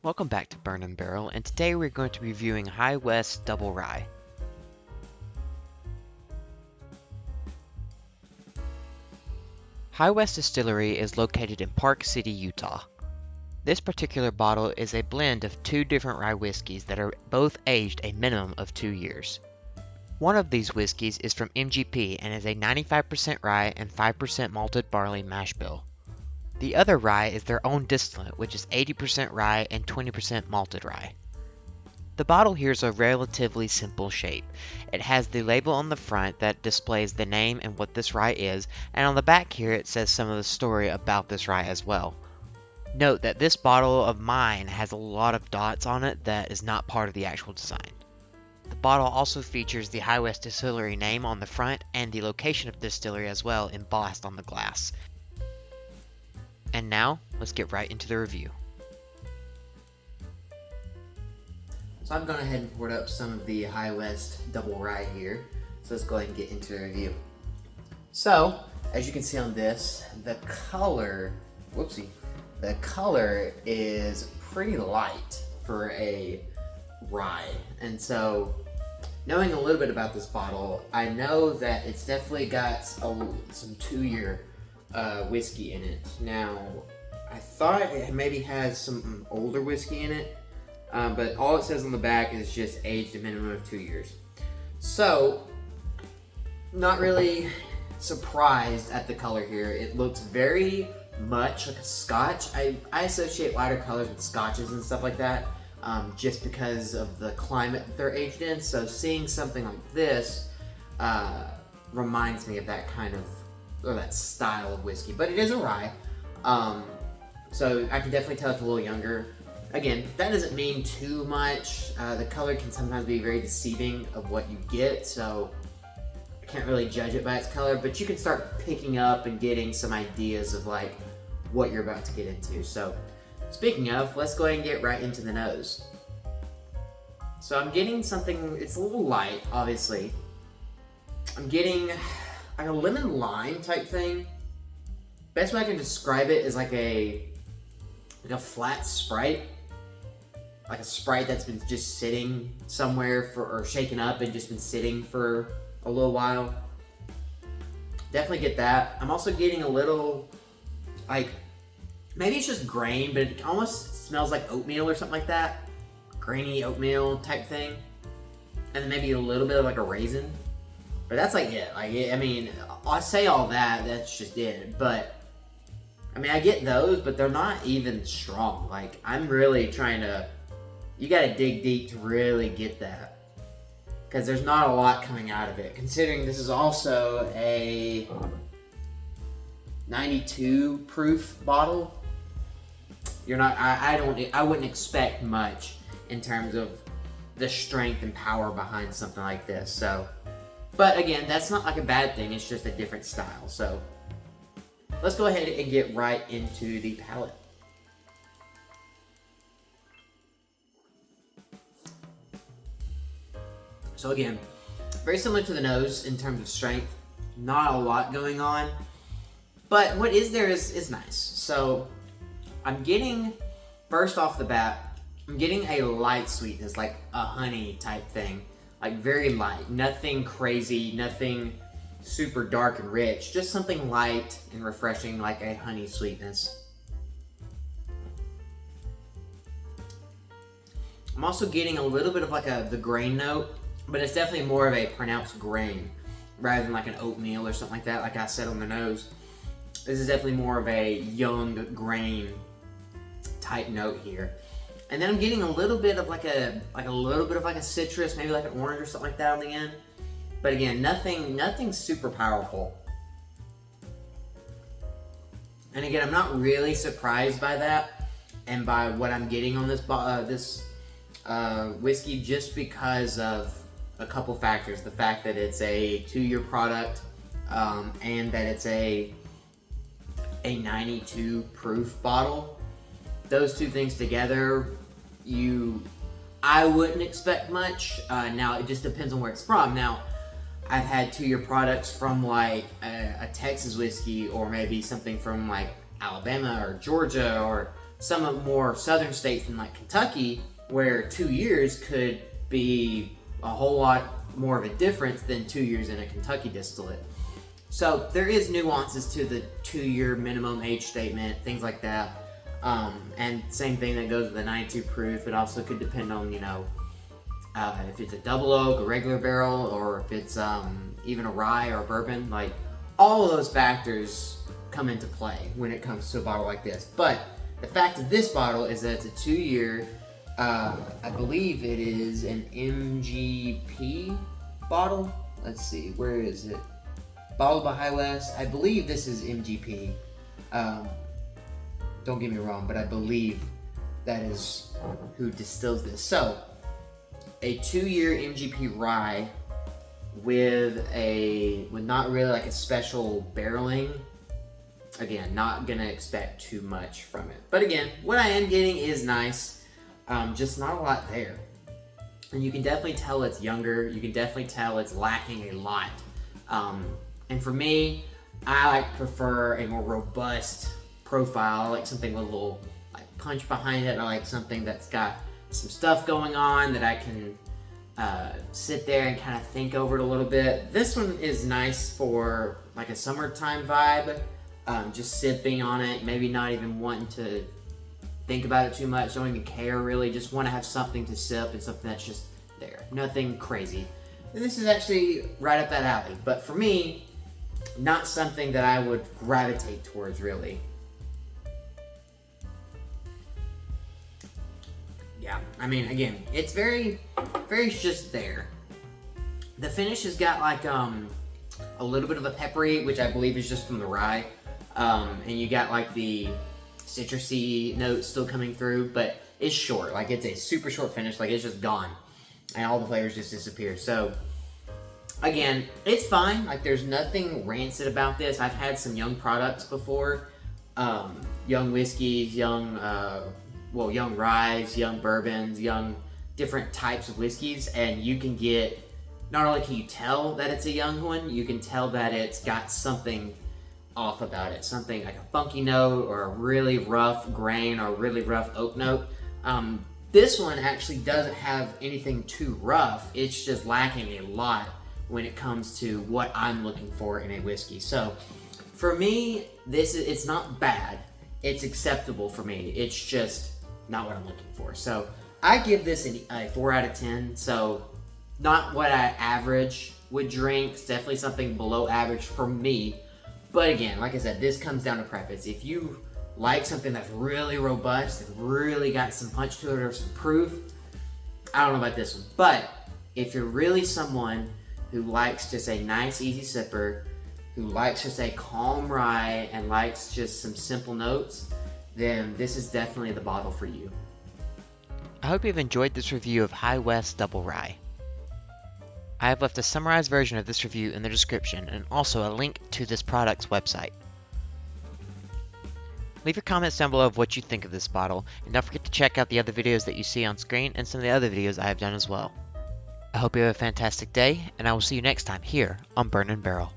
Welcome back to Burn and Barrel, and today we're going to be reviewing High West Double Rye. High West Distillery is located in Park City, Utah. This particular bottle is a blend of two different rye whiskeys that are both aged a minimum of 2 years. One of these whiskeys is from MGP and is a 95% rye and 5% malted barley mash bill. The other rye is their own distillate, which is 80% rye and 20% malted rye. The bottle here is a relatively simple shape. It has the label on the front that displays the name and what this rye is, and on the back here it says some of the story about this rye as well. Note that this bottle of mine has a lot of dots on it that is not part of the actual design. The bottle also features the High West Distillery name on the front and the location of the distillery as well embossed on the glass. And now, let's get right into the review. So I've gone ahead and poured up some of the High West Double Rye here. So let's go ahead and get into the review. So, as you can see on this, the color is pretty light for a rye. And so, knowing a little bit about this bottle, I know that it's definitely got some 2-year whiskey in it. Now, I thought it maybe has some older whiskey in it, but all it says on the back is just aged a minimum of 2 years. So, not really surprised at the color here. It looks very much like a Scotch. I associate lighter colors with Scotches and stuff like that, just because of the climate that they're aged in. So seeing something like this reminds me of that kind of, or that style of whiskey. But it is a rye, so I can definitely tell it's a little younger. Again, that doesn't mean too much. The color can sometimes be very deceiving of what you get, so I can't really judge it by its color, but you can start picking up and getting some ideas of like what you're about to get into. So speaking of, let's go ahead and get right into the nose. So I'm getting something, it's a little light, obviously. I'm getting like a lemon lime type thing. Best way I can describe it is like a flat Sprite. Like a Sprite that's been just sitting somewhere or shaken up and just been sitting for a little while. Definitely get that. I'm also getting a little, like, maybe it's just grain, but it almost smells like oatmeal or something like that. Grainy oatmeal type thing. And then maybe a little bit of like a raisin. But that's like it. Like, I mean, I say all that, that's just it. But, I mean, I get those, but they're not even strong. Like, I'm really trying to, you gotta dig deep to really get that. Because there's not a lot coming out of it. Considering this is also a 92 proof bottle. You're not, I wouldn't expect much in terms of the strength and power behind something like this. So, but again, that's not like a bad thing. It's just a different style. So let's go ahead and get right into the palate. So again, very similar to the nose in terms of strength. Not a lot going on, but what is there is nice. So I'm getting, first off the bat, I'm getting a light sweetness, like a honey type thing. Like very light, nothing crazy, nothing super dark and rich, just something light and refreshing like a honey sweetness. I'm also getting a little bit of like the grain note, but it's definitely more of a pronounced grain rather than like an oatmeal or something like that, like I said on the nose. This is definitely more of a young grain type note here. And then I'm getting a little bit of like a citrus, maybe like an orange or something like that on the end. But again, nothing super powerful. And again, I'm not really surprised by that and by what I'm getting on this whiskey, just because of a couple factors. The fact that it's a 2-year product, and that it's a 92 proof bottle. Those two things together, I wouldn't expect much. Now it just depends on where it's from. Now, I've had 2-year products from like a Texas whiskey, or maybe something from like Alabama or Georgia or some more southern states than like Kentucky, where 2 years could be a whole lot more of a difference than 2 years in a Kentucky distillate. So there is nuances to the 2-year minimum age statement, things like that. And same thing that goes with the 92 proof. It also could depend on, if it's a double oak, a regular barrel, or if it's even a rye or a bourbon. Like, all of those factors come into play when it comes to a bottle like this. But the fact of this bottle is that it's a 2-year, I believe it is an MGP bottle. Let's see, where is it? Bottled by Rye West. I believe this is MGP. Don't get me wrong, but I believe that is who distills this. So, a 2-year MGP rye with not really like a special barreling. Again, not gonna expect too much from it. But again, what I am getting is nice, just not a lot there. And you can definitely tell it's younger. You can definitely tell it's lacking a lot. And for me, I prefer a more robust profile. I like something with a little like punch behind it. I like something that's got some stuff going on that I can sit there and kind of think over it a little bit. This one is nice for like a summertime vibe, just sipping on it, maybe not even wanting to think about it too much, don't even care really, just want to have something to sip and something that's just there, nothing crazy. And this is actually right up that alley, but for me, not something that I would gravitate towards really. Yeah, I mean, again, it's very just there. The finish has got like a little bit of a peppery, which I believe is just from the rye, and you got like the citrusy notes still coming through, but it's short. Like, it's a super short finish. Like, it's just gone, and all the flavors just disappear. So again, it's fine. Like, there's nothing rancid about this. I've had some young products before, young whiskeys, young ryes, young bourbons, young different types of whiskeys, and you can get, not only can you tell that it's a young one, you can tell that it's got something off about it, something like a funky note or a really rough grain or a really rough oak note. This one actually doesn't have anything too rough. It's just lacking a lot when it comes to what I'm looking for in a whiskey. So for me, it's not bad. It's acceptable for me. It's just not what I'm looking for. So I give this a 4 out of 10. So not what I average would drink. It's definitely something below average for me. But again, like I said, this comes down to preference. If you like something that's really robust and really got some punch to it or some proof, I don't know about this one. But if you're really someone who likes just a nice, easy sipper, who likes just a calm rye and likes just some simple notes, then this is definitely the bottle for you. I hope you've enjoyed this review of Rye West Double Rye. I have left a summarized version of this review in the description and also a link to this product's website. Leave your comments down below of what you think of this bottle, and don't forget to check out the other videos that you see on screen and some of the other videos I have done as well. I hope you have a fantastic day, and I will see you next time here on Burn and Barrel.